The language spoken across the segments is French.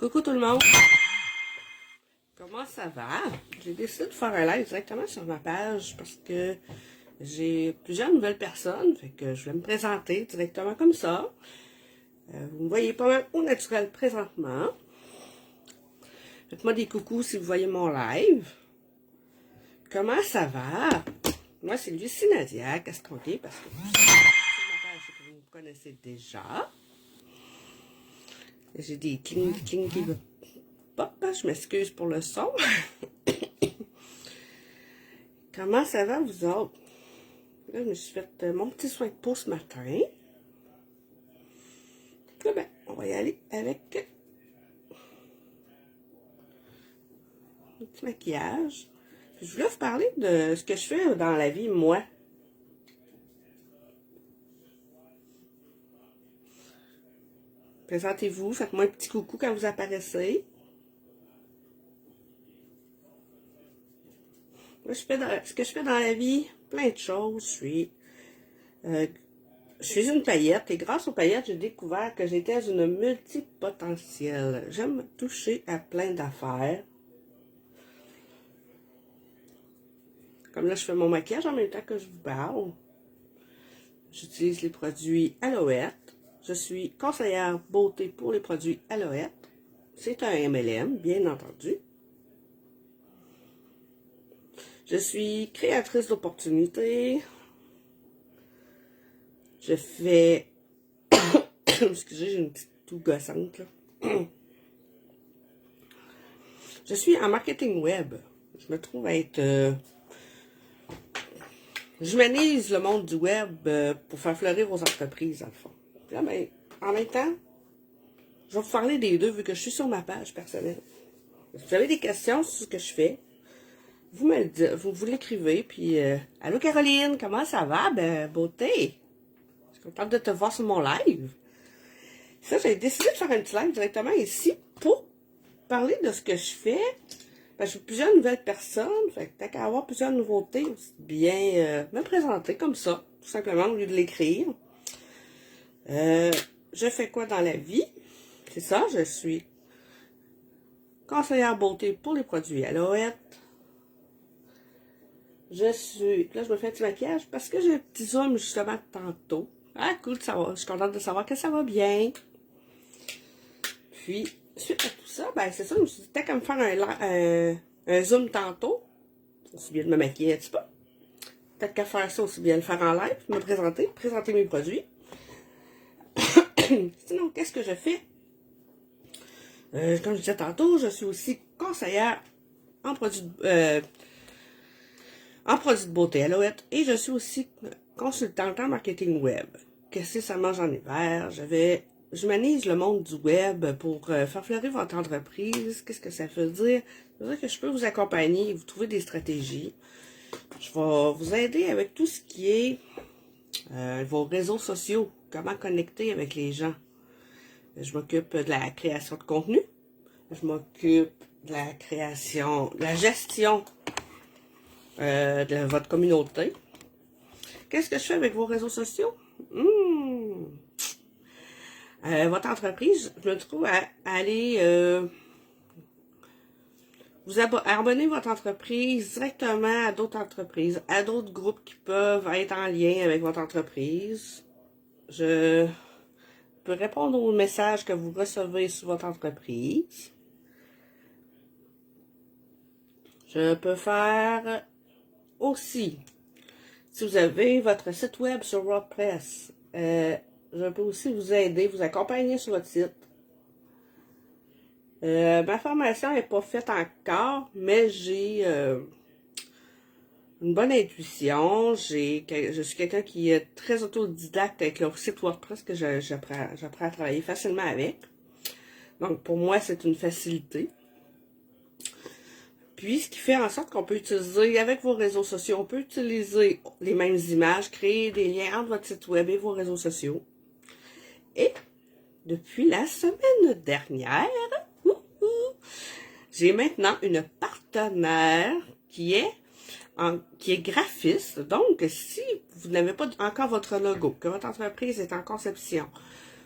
Coucou tout le monde! Comment ça va? J'ai décidé de faire un live directement sur ma page parce que j'ai plusieurs nouvelles personnes, fait que je vais me présenter directement comme ça. Vous me voyez pas mal au naturel présentement. Faites-moi des coucous si vous voyez mon live. Comment ça va? Moi, c'est Lucie Nadia Castonguay parce que sur ma page, c'est que vous me connaissez déjà. J'ai des cling qui pop, je m'excuse pour le son. Comment ça va, vous autres? Là, je me suis fait mon petit soin de peau ce matin. Là, ben, on va y aller avec un petit maquillage. Je voulais vous parler de ce que je fais dans la vie, moi. Présentez-vous, faites-moi un petit coucou quand vous apparaissez. Moi, ce que je fais dans la vie, plein de choses. Je suis une paillette et grâce aux paillettes, j'ai découvert que j'étais une multipotentielle. J'aime toucher à plein d'affaires. Comme là, je fais mon maquillage en même temps que je vous parle. J'utilise les produits Alouette. Je suis conseillère beauté pour les produits Alouette. C'est un MLM, bien entendu. Je suis créatrice d'opportunités. Je fais... Excusez, j'ai une petite toux gossante, là. Je suis en marketing web. Je me trouve être... J'humanise le monde du web pour faire fleurir aux entreprises, dans le fond. Puis là, ben, en même temps, je vais vous parler des deux, vu que je suis sur ma page personnelle. Si vous avez des questions sur ce que je fais, vous me le dites, vous l'écrivez, puis allô Caroline, comment ça va? Ben, beauté! Je suis contente de te voir sur mon live. Ça, j'ai décidé de faire un petit live directement ici pour parler de ce que je fais. Ben, j'ai plusieurs nouvelles personnes, fait que t'as qu'à avoir plusieurs nouveautés, aussi bien me présenter comme ça, tout simplement, au lieu de l'écrire. Je fais quoi dans la vie? C'est ça, je suis conseillère beauté pour les produits Alouette. Là, je me fais un petit maquillage parce que j'ai un petit zoom justement tantôt. Ah, cool, ça va. Je suis contente de savoir que ça va bien. Puis, suite à tout ça, ben, c'est ça, je me suis dit, t'as qu'à me faire un zoom tantôt. Aussi bien de me maquiller un petit peu. Peut-être qu'à faire ça aussi bien le faire en live, me présenter mes produits. Sinon, qu'est-ce que je fais? Comme je disais tantôt, je suis aussi conseillère en produits de beauté Alouette et je suis aussi consultante en marketing web. Qu'est-ce que ça mange en hiver? J'humanise le monde du web pour faire fleurir votre entreprise. Qu'est-ce que ça veut dire? Ça veut dire que je peux vous accompagner et vous trouver des stratégies. Je vais vous aider avec tout ce qui est vos réseaux sociaux, comment connecter avec les gens. Je m'occupe de la création de contenu. Je m'occupe de la gestion de votre communauté. Qu'est-ce que je fais avec vos réseaux sociaux? Votre entreprise, je me trouve à aller abonner votre entreprise directement à d'autres entreprises, à d'autres groupes qui peuvent être en lien avec votre entreprise. Je peux répondre aux messages que vous recevez sur votre entreprise. Je peux faire aussi, si vous avez votre site web sur WordPress, je peux aussi vous aider, vous accompagner sur votre site. Ma formation n'est pas faite encore, mais j'ai une bonne intuition. Je suis quelqu'un qui est très autodidacte avec le site WordPress que j'apprends à travailler facilement avec. Donc, pour moi, c'est une facilité. Puis, ce qui fait en sorte qu'on peut utiliser, avec vos réseaux sociaux, on peut utiliser les mêmes images, créer des liens entre votre site web et vos réseaux sociaux. Et, depuis la semaine dernière, j'ai maintenant une partenaire qui est graphiste. Donc, si vous n'avez pas encore votre logo, que votre entreprise est en conception,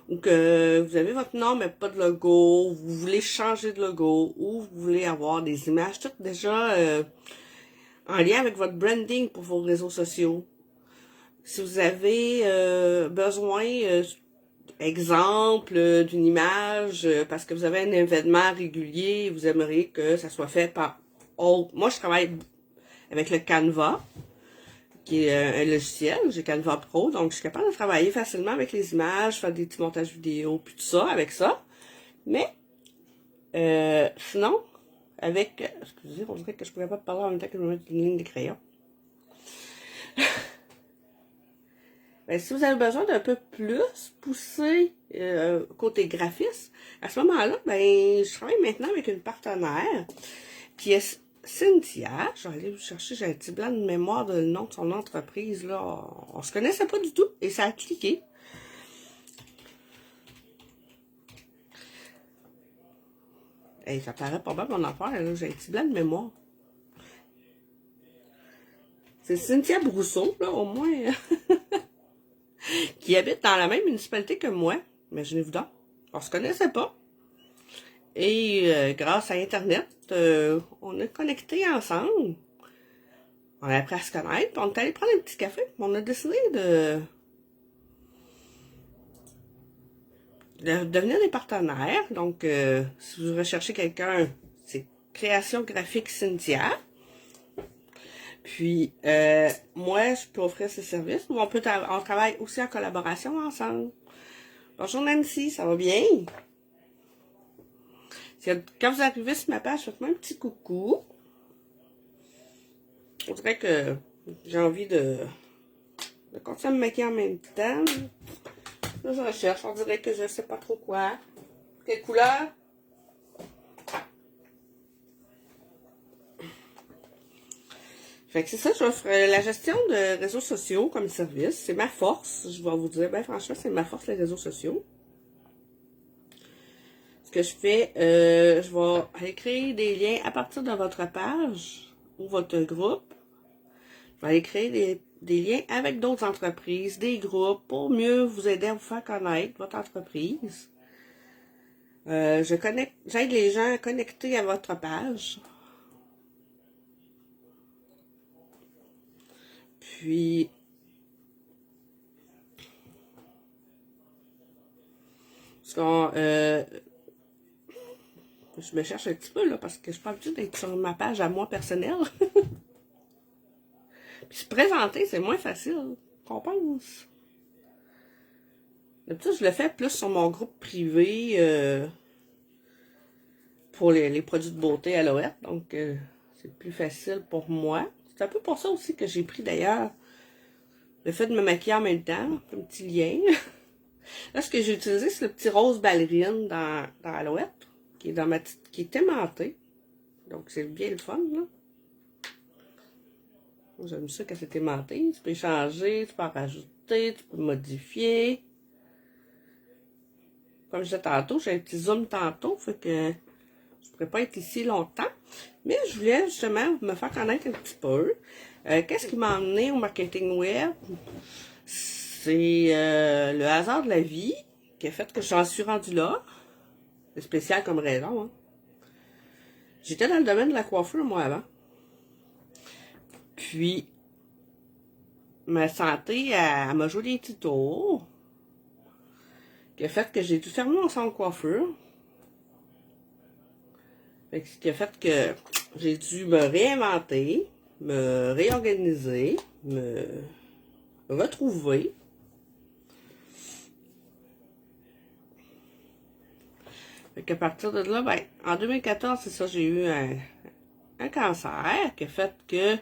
ou que vous avez votre nom mais pas de logo, vous voulez changer de logo, ou vous voulez avoir des images toutes déjà en lien avec votre branding pour vos réseaux sociaux. Si vous avez besoin, exemple, d'une image, parce que vous avez un événement régulier, vous aimeriez que ça soit fait par autre. Moi, je travaille avec le Canva, qui est un logiciel. J'ai Canva Pro, donc je suis capable de travailler facilement avec les images, faire des petits montages vidéo, puis tout ça, avec ça. Mais, sinon, avec... Excusez, on dirait que je pourrais pas parler en même temps que je me mette une ligne de crayon. Ben, si vous avez besoin d'un peu plus poussé côté graphisme, à ce moment-là, ben, je travaille maintenant avec une partenaire qui est Cynthia. Je vais aller vous chercher, j'ai un petit blanc de mémoire de nom de son entreprise, là. On se connaissait pas du tout et ça a cliqué. Hey, ça paraît pas bien mon affaire, là. J'ai un petit blanc de mémoire. C'est Cynthia Brousseau, là, au moins. Qui habite dans la même municipalité que moi. Imaginez-vous donc. On se connaissait pas. Et grâce à Internet, on a connecté ensemble. On a appris à se connaître. Puis on est allé prendre un petit café. Puis on a décidé de devenir des partenaires. Donc, si vous recherchez quelqu'un, c'est Création Graphique Cynthia. Puis, moi, je peux offrir ce service. On travaille aussi en collaboration ensemble. Bonjour Nancy, ça va bien? Quand vous arrivez sur ma page, faites-moi un petit coucou. On dirait que j'ai envie de continuer à me maquiller en même temps. Là, je recherche. On dirait que je sais pas trop quoi. Quelle couleur? Fait que c'est ça, je offre la gestion de réseaux sociaux comme service. C'est ma force. Je vais vous dire, ben franchement, c'est ma force, les réseaux sociaux. Ce que je fais, je vais aller créer des liens à partir de votre page ou votre groupe. Je vais aller créer des liens avec d'autres entreprises, des groupes, pour mieux vous aider à vous faire connaître votre entreprise. J'aide les gens à connecter à votre page. Puis, je me cherche un petit peu, là, parce que je suis pas habituée d'être sur ma page à moi personnelle. Puis se présenter, c'est moins facile qu'on pense. D'habitude, je le fais plus sur mon groupe privé pour les produits de beauté Alouette. Donc, c'est plus facile pour moi. C'est un peu pour ça aussi que j'ai pris d'ailleurs le fait de me maquiller en même temps. Un petit lien. Là, ce que j'ai utilisé, c'est le petit rose ballerine dans Alouette, qui est qui est aimanté. Donc, c'est bien le fun, là. J'aime ça quand c'est aimanté. Tu peux changer, tu peux en rajouter, tu peux modifier. Comme je disais tantôt, j'ai un petit zoom tantôt, fait que je pourrais pas être ici longtemps. Mais je voulais justement me faire connaître un petit peu. Qu'est-ce qui m'a emmené au marketing web? C'est le hasard de la vie qui a fait que j'en suis rendue là. C'est spécial comme raison, hein. J'étais dans le domaine de la coiffure, moi, avant. Puis, ma santé, elle m'a joué des petits tours. Qui a fait que j'ai dû fermer mon salon de coiffure. Ce qui a fait que j'ai dû me réinventer, me réorganiser, me retrouver. Fait qu'à partir de là, ben, en 2014, c'est ça, j'ai eu un cancer qui a fait que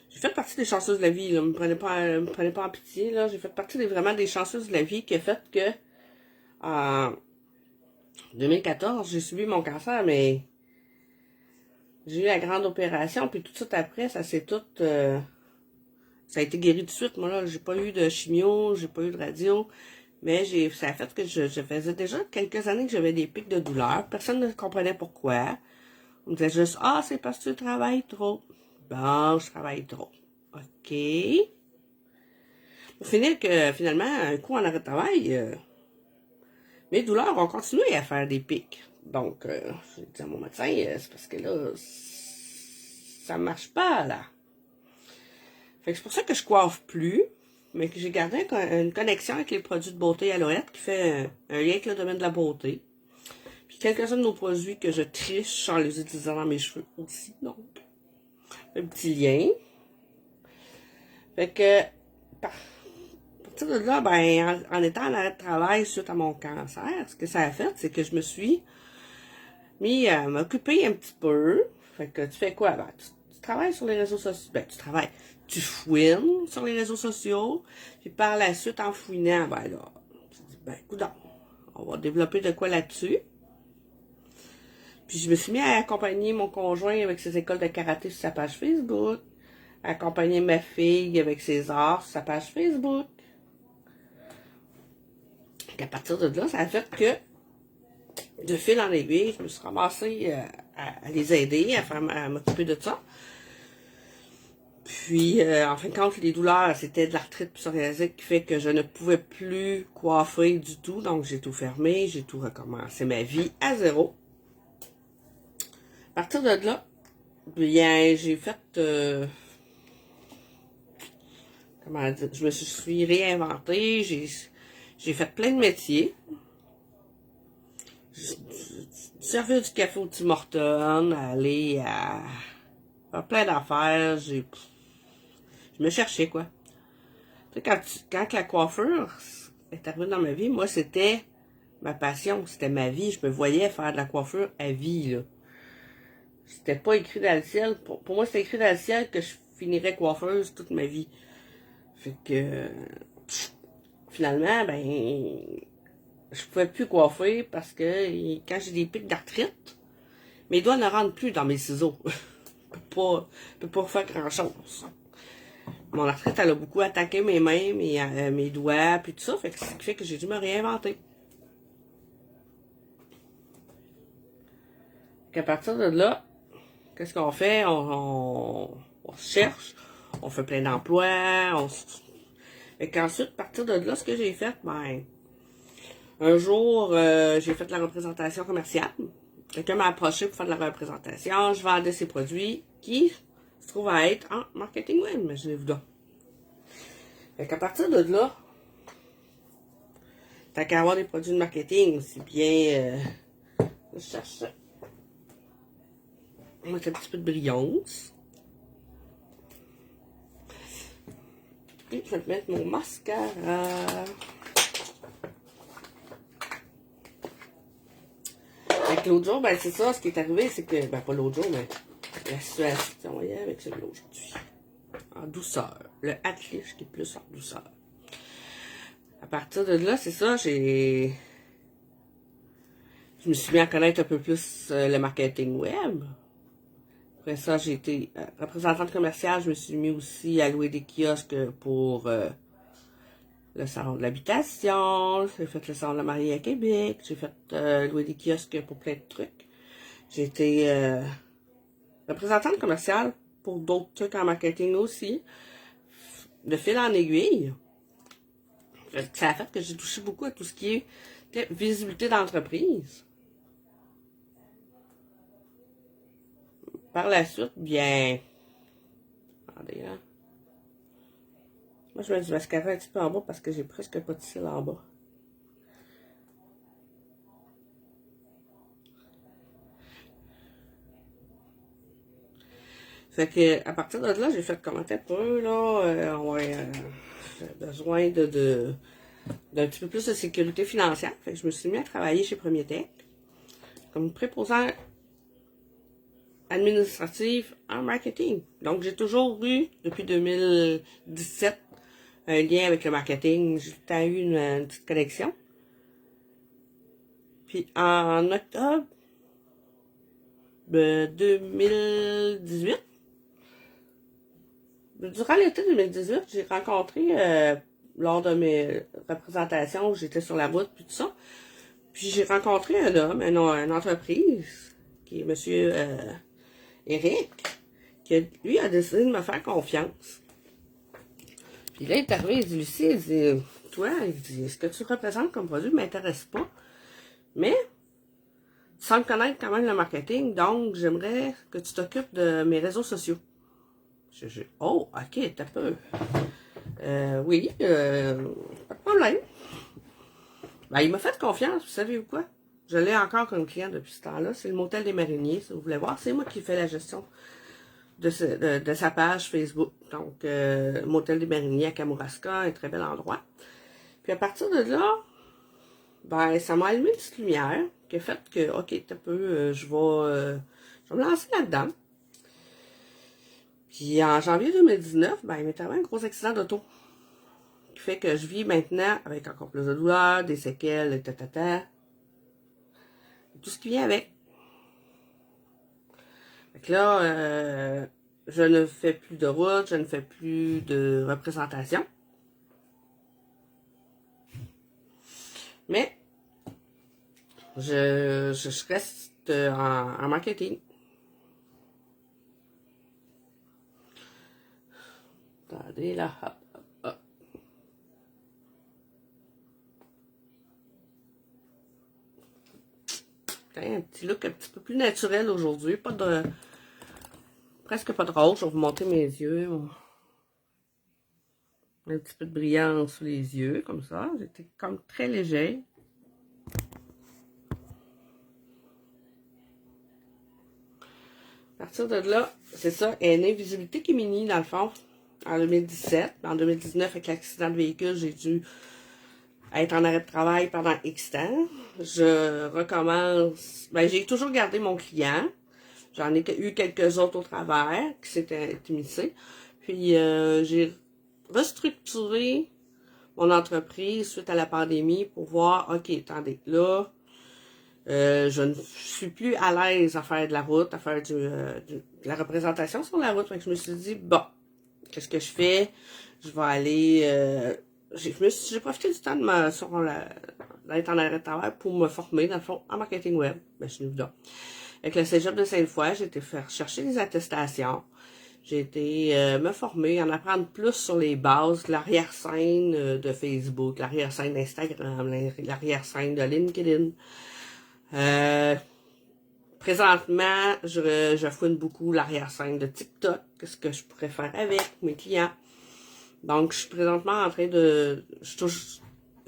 j'ai fait partie des chanceuses de la vie, là. Me prenez pas en pitié, là. J'ai fait partie vraiment des chanceuses de la vie qui a fait que en 2014, j'ai subi mon cancer, mais j'ai eu la grande opération, puis tout de suite après, ça s'est tout... ça a été guéri tout de suite. Moi, là, j'ai pas eu de chimio, j'ai pas eu de radio, mais ça a fait que je faisais déjà quelques années que j'avais des pics de douleur. Personne ne comprenait pourquoi. On me disait juste, ah, c'est parce que tu travailles trop. Bon, je travaille trop. OK. Pour finir que, finalement, un coup en arrêt de travail, Mes douleurs ont continué à faire des pics. Donc, j'ai dit à mon médecin, c'est parce que là, ça marche pas, là. Fait que c'est pour ça que je coiffe plus, mais que j'ai gardé une connexion avec les produits de beauté Alouette, qui fait un lien avec le domaine de la beauté. Puis quelques-uns de nos produits que je triche en les utilisant dans mes cheveux aussi, donc. Un petit lien. Fait que, à partir de là, ben, en étant en arrêt de travail suite à mon cancer, ce que ça a fait, c'est que je me suis mis à m'occuper un petit peu. Fait que tu fais quoi? Ben, tu travailles sur les réseaux sociaux. Ben, tu fouines sur les réseaux sociaux. Puis par la suite, en fouinant, ben là, tu te dis, ben, écoute, on va développer de quoi là-dessus. Puis je me suis mis à accompagner mon conjoint avec ses écoles de karaté sur sa page Facebook. Accompagner ma fille avec ses arts sur sa page Facebook. Et à partir de là, ça a fait que, de fil en aiguille, je me suis ramassée à les aider, à m'occuper de ça. Puis, en fin de compte, les douleurs, c'était de l'arthrite psoriasique qui fait que je ne pouvais plus coiffer du tout. Donc, j'ai tout fermé, j'ai tout recommencé ma vie à zéro. À partir de là, bien, j'ai fait... comment dire? Je me suis réinventée, j'ai fait plein de métiers. Servir du café au Tim Hortons, aller à faire plein d'affaires, je me cherchais, quoi. Tu sais, quand la coiffure est arrivée dans ma vie, moi, c'était ma passion, c'était ma vie. Je me voyais faire de la coiffure à vie, là. C'était pas écrit dans le ciel. Pour moi, c'était écrit dans le ciel que je finirais coiffeuse toute ma vie. Fait que, finalement, ben, je pouvais plus coiffer parce que quand j'ai des pics d'arthrite, mes doigts ne rentrent plus dans mes ciseaux. Je peux pas faire grand-chose. Mon arthrite, elle a beaucoup attaqué mes mains, mes doigts, puis tout ça. Fait que ce qui fait que j'ai dû me réinventer. À partir de là, qu'est-ce qu'on fait? On cherche, on fait plein d'emplois. Et qu'ensuite, à partir de là, ce que j'ai fait, ben, un jour, j'ai fait de la représentation commerciale. Quelqu'un m'a approché pour faire de la représentation. Je vendais ses produits qui se trouvent à être en marketing web, imaginez-vous donc. Fait qu'à partir de là, t'as qu'à avoir des produits de marketing, c'est bien... je cherche ça. On va mettre un petit peu de brillance. Et je vais mettre mon mascara. Fait que l'autre jour, ben c'est ça, ce qui est arrivé, c'est que, ben pas l'autre jour, mais la situation, voyez, avec celui-là aujourd'hui. En douceur. Le Atlish qui est plus en douceur. À partir de là, c'est ça, je me suis mis à connaître un peu plus le marketing web. Après ça, j'ai été représentante commerciale. Je me suis mis aussi à louer des kiosques pour le salon de l'habitation. J'ai fait le salon de la mariée à Québec. J'ai fait louer des kiosques pour plein de trucs. J'ai été représentante commerciale pour d'autres trucs en marketing aussi. De fil en aiguille. Ça a fait que j'ai touché beaucoup à tout ce qui est visibilité d'entreprise. Par la suite, bien... Attendez, hein. Moi, je mets du mascara un petit peu en bas parce que j'ai presque pas de cils en bas. Fait que, à partir de là, j'ai fait commenter un peu, là, j'ai besoin d'un petit peu plus de sécurité financière. Fait que je me suis mis à travailler chez Premier Tech comme préposant administratif en marketing. Donc, j'ai toujours eu, depuis 2017, un lien avec le marketing. J'ai eu une petite connexion. Puis, en octobre de 2018, durant l'été 2018, j'ai rencontré, lors de mes représentations, j'étais sur la route, puis tout ça, puis j'ai rencontré un homme, une entreprise, qui est monsieur Eric, qui lui a décidé de me faire confiance. Puis là, il est arrivé, il dit, Lucie, il dit, toi, il dit, ce que tu représentes comme produit ne m'intéresse pas. Mais, tu sembles connaître quand même le marketing, donc j'aimerais que tu t'occupes de mes réseaux sociaux. Oh, ok, t'as peu. Oui, pas de problème. Ben, il m'a fait confiance, vous savez ou quoi? Je l'ai encore comme client depuis ce temps-là. C'est le Motel des Mariniers, si vous voulez voir. C'est moi qui fais la gestion de sa page Facebook. Donc, Motel des Mariniers à Kamouraska, un très bel endroit. Puis à partir de là, ben, ça m'a allumé une petite lumière qui a fait que, ok, t'as peu, je vais me lancer là-dedans. Puis en janvier 2019, ben, il m'est arrivé un gros accident d'auto. Qui fait que je vis maintenant avec encore plus de douleur, des séquelles, tout ce qui vient avec. Fait que là, je ne fais plus de route, je ne fais plus de représentation. Mais je reste en marketing. Attendez là, hop, hop, hop. Un petit look un petit peu plus naturel aujourd'hui. Pas de. Presque pas de rose. Je vais vous montrer mes yeux. Un petit peu de brillance sous les yeux, comme ça. J'étais comme très léger. À partir de là, c'est ça, une invisibilité qui mini dans le fond, en 2017. En 2019, avec l'accident de véhicule, j'ai dû être en arrêt de travail pendant X temps. Je recommence. Ben, j'ai toujours gardé mon client. J'en ai eu quelques autres au travers qui s'étaient intimissés. Puis, j'ai restructuré mon entreprise suite à la pandémie pour voir, OK, attendez, là, je ne suis plus à l'aise à faire de la route, à faire de la représentation sur la route. Fait que je me suis dit, bon, qu'est-ce que je fais? Je vais aller. J'ai profité du temps d'être en arrêt de travail pour me former, dans le fond, en marketing web. Ben, je suis venue là. Avec le cégep de Sainte-Foy, j'ai été faire chercher des attestations. J'ai été me former, en apprendre plus sur les bases, l'arrière-scène de Facebook, l'arrière-scène d'Instagram, l'arrière-scène de LinkedIn. Présentement, je fouine beaucoup l'arrière-scène de TikTok, qu'est-ce que je pourrais faire avec mes clients. Donc, je suis présentement en train de...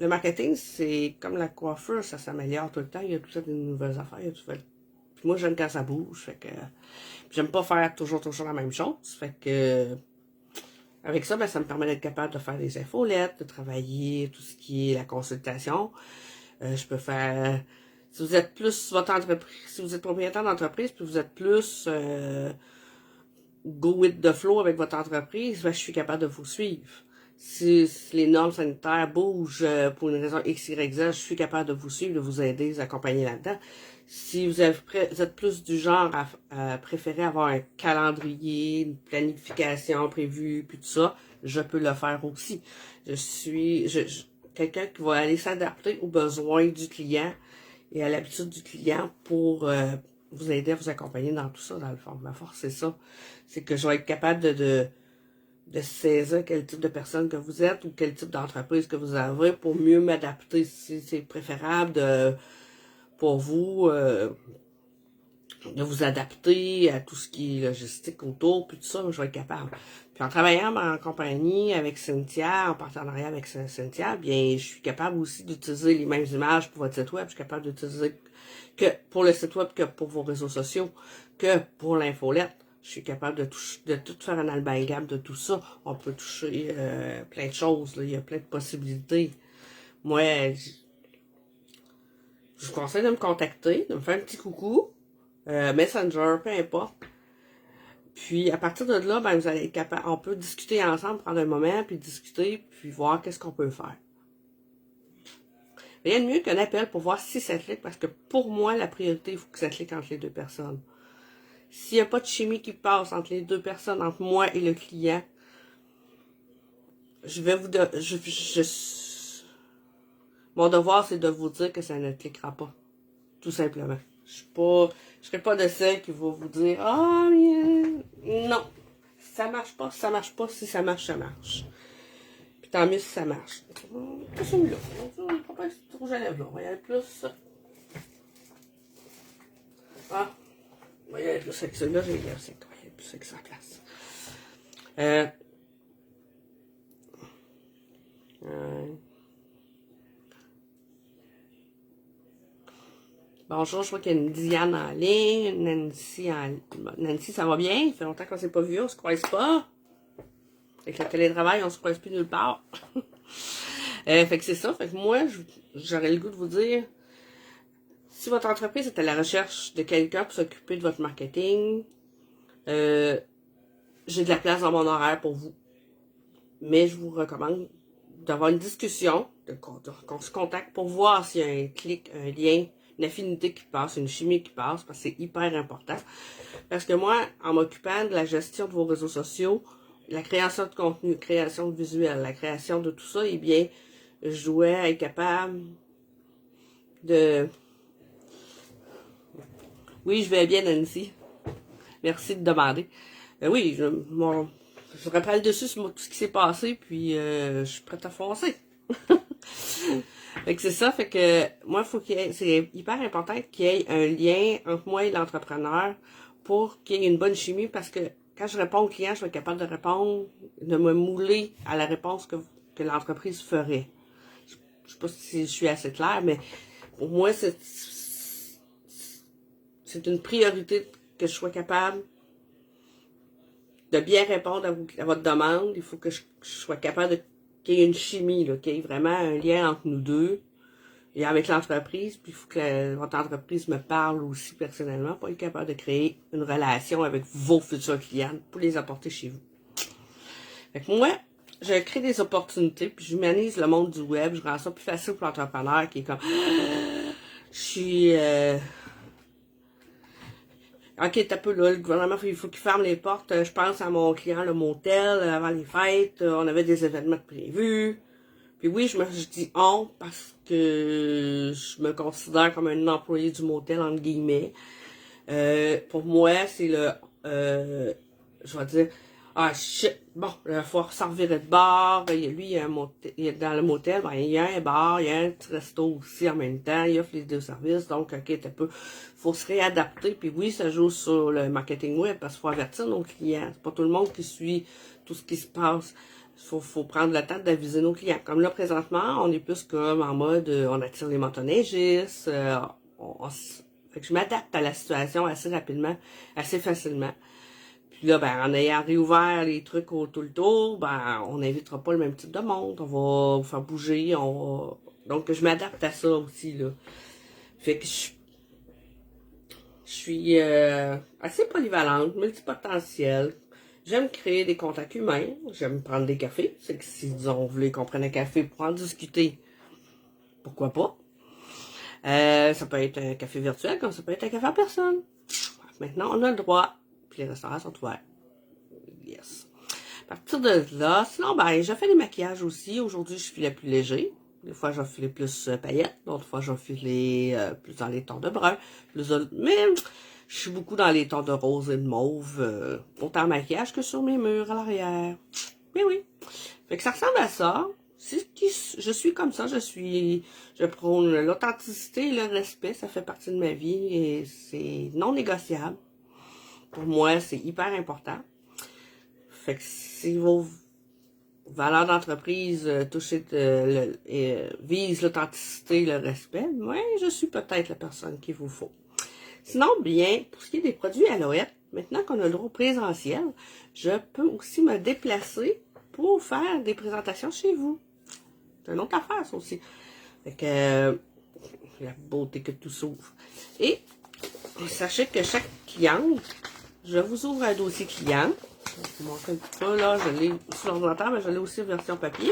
le marketing, c'est comme la coiffure, ça s'améliore tout le temps, il y a tout ça des nouvelles affaires, il y a tout ça. Puis moi, j'aime quand ça bouge, fait que... J'aime pas faire toujours la même chose, fait que... Avec ça, ben, ça me permet d'être capable de faire des infolettes, de travailler tout ce qui est la consultation. Je peux faire... Si vous êtes plus votre entreprise, si vous êtes propriétaire d'entreprise, puis vous êtes plus go with the flow avec votre entreprise, ben, je suis capable de vous suivre. Si les normes sanitaires bougent pour une raison X, Y, Z, je suis capable de vous suivre, de vous aider, de vous accompagner là-dedans. Si vous êtes plus du genre à préférer avoir un calendrier, une planification prévue, puis tout ça, je peux le faire aussi. Je suis quelqu'un qui va aller s'adapter aux besoins du client et à l'habitude du client pour vous aider à vous accompagner dans tout ça, dans le fond. Ma force, c'est ça. C'est que je vais être capable de saisir quel type de personne que vous êtes ou quel type d'entreprise que vous avez pour mieux m'adapter. Si c'est préférable pour vous de vous adapter à tout ce qui est logistique autour, puis tout ça, je vais être capable. Puis en travaillant en compagnie avec Cynthia, en partenariat avec Cynthia, bien, je suis capable aussi d'utiliser les mêmes images pour votre site web. Je suis capable d'utiliser que pour le site web, que pour vos réseaux sociaux, que pour l'infolette. Je suis capable de tout faire un amalgame de tout ça. On peut toucher plein de choses. Là. Il y a plein de possibilités. Moi, je vous conseille de me contacter, de me faire un petit coucou. Messenger, peu importe. Puis à partir de là, ben, vous allez être capable, on peut discuter ensemble, prendre un moment, puis discuter, puis voir qu'est-ce qu'on peut faire. Rien de mieux qu'un appel pour voir si ça clique, parce que pour moi, la priorité, il faut que ça clique entre les deux personnes. S'il n'y a pas de chimie qui passe entre les deux personnes, entre moi et le client, mon devoir, c'est de vous dire que ça ne cliquera pas. Tout simplement. Je serai pas de celle qui va vous dire, ah, non, ça marche pas, ça marche pas, si ça marche, ça marche. Puis tant mieux si ça marche. Pas celui-là. C'est trop rouge à lèvres, là. On va y aller plus plus avec ça. Là, j'ai c'est plus avec ça en place. Bonjour, je vois qu'il y a une Diane en ligne, Nancy Nancy, ça va bien? Ça fait longtemps qu'on s'est pas vu, on se croise pas. Avec le télétravail, on se croise plus nulle part. Fait que c'est ça. Fait que moi, j'aurais le goût de vous dire, si votre entreprise est à la recherche de quelqu'un pour s'occuper de votre marketing, j'ai de la place dans mon horaire pour vous. Mais je vous recommande d'avoir une discussion, qu'on se contacte pour voir s'il y a un clic, un lien, une affinité qui passe, une chimie qui passe, parce que c'est hyper important. Parce que moi, en m'occupant de la gestion de vos réseaux sociaux, la création de contenu, création de visuel, la création de tout ça, eh bien, je dois être capable de... Oui, je vais bien, Nancy. Merci de demander. Oui, je reprends le dessus sur tout ce qui s'est passé, puis je suis prête à foncer. Fait que c'est ça, fait que moi, c'est hyper important qu'il y ait un lien entre moi et l'entrepreneur pour qu'il y ait une bonne chimie, parce que quand je réponds au client, je vais être capable de répondre, de me mouler à la réponse que l'entreprise ferait. Je sais pas si je suis assez claire, mais pour moi, c'est une priorité que je sois capable de bien répondre à votre demande. Il faut que je sois capable qu'il y ait une chimie, qu'il y ait vraiment un lien entre nous deux et avec l'entreprise. Puis il faut que votre entreprise me parle aussi personnellement pour être capable de créer une relation avec vos futurs clients pour les apporter chez vous. Fait que moi, je crée des opportunités, puis j'humanise le monde du web. Je rends ça plus facile pour l'entrepreneur qui est comme... Je suis... OK, t'as peu là, le gouvernement, il faut qu'il ferme les portes. Je pense à mon client, le motel, avant les fêtes. On avait des événements prévus. Puis oui, je dis on parce que je me considère comme un employé du motel, entre guillemets. Pour moi, c'est je vais dire, ah shit, bon, il faut s'en revirer de bar. Lui, il y a un motel, dans le motel, ben, il y a un bar, il y a un petit resto aussi en même temps. Il offre les deux services, donc ok, faut se réadapter. Puis oui, ça joue sur le marketing web parce qu'il faut avertir nos clients. C'est pas tout le monde qui suit tout ce qui se passe. Faut prendre le temps d'aviser nos clients. Comme là, présentement, on est plus comme en mode, on attire les motoneigistes, fait que je m'adapte à la situation assez rapidement, assez facilement. Puis là, ben, en ayant réouvert les trucs tout le tour, ben, on n'invitera pas le même type de monde. On va vous faire bouger, donc je m'adapte à ça aussi, là. Fait que je suis assez polyvalente, multipotentielle. J'aime créer des contacts humains. J'aime prendre des cafés. C'est que si, disons, vous voulez qu'on prenne un café pour en discuter, pourquoi pas? Ça peut être un café virtuel, comme ça peut être un café en personne. Maintenant, on a le droit. Puis les restaurants sont ouverts. Yes. À partir de là, sinon, ben, je fais des maquillages aussi. Aujourd'hui, je filais plus léger. Des fois, j'en filais plus paillettes. D'autres fois, j'en filais plus dans les tons de brun. Mais je suis beaucoup dans les tons de rose et de mauve. Autant en maquillage que sur mes murs à l'arrière. Mais oui. Fait que ça ressemble à ça. Je suis comme ça. Je prône l'authenticité et le respect. Ça fait partie de ma vie et c'est non négociable. Pour moi, c'est hyper important. Fait que si vos valeurs d'entreprise visent l'authenticité et le respect, moi, je suis peut-être la personne qu'il vous faut. Sinon, bien, pour ce qui est des produits Alouette, maintenant qu'on a le droit présentiel, je peux aussi me déplacer pour faire des présentations chez vous. C'est une autre affaire, ça aussi. Fait que la beauté que tout s'ouvre. Et sachez que chaque cliente, je vous ouvre un dossier client. Je vais vous montrer un petit peu, là, je l'ai sur l'ordinateur, mais je l'ai aussi en version papier.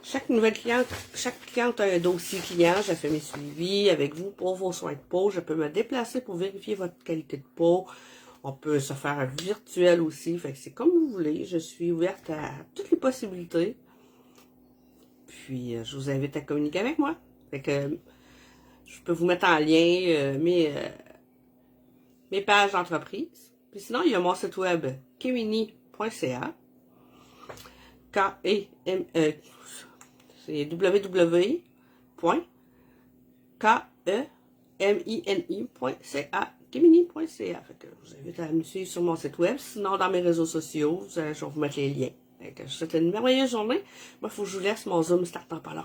Chaque cliente a un dossier client. Je fais mes suivis avec vous pour vos soins de peau. Je peux me déplacer pour vérifier votre qualité de peau. On peut se faire un virtuel aussi. Fait que c'est comme vous voulez. Je suis ouverte à toutes les possibilités. Puis, je vous invite à communiquer avec moi. Fait que je peux vous mettre en lien mes pages d'entreprise. Puis sinon, il y a mon site web kemini.ca. C'est www.kemini.ca, Kimini.ca. Fait que je vous invite à me suivre sur mon site web. Sinon, dans mes réseaux sociaux, je vais vous mettre les liens. Fait que je vous souhaite une merveilleuse journée. Moi, il faut que je vous laisse. Mon Zoom start en pas long.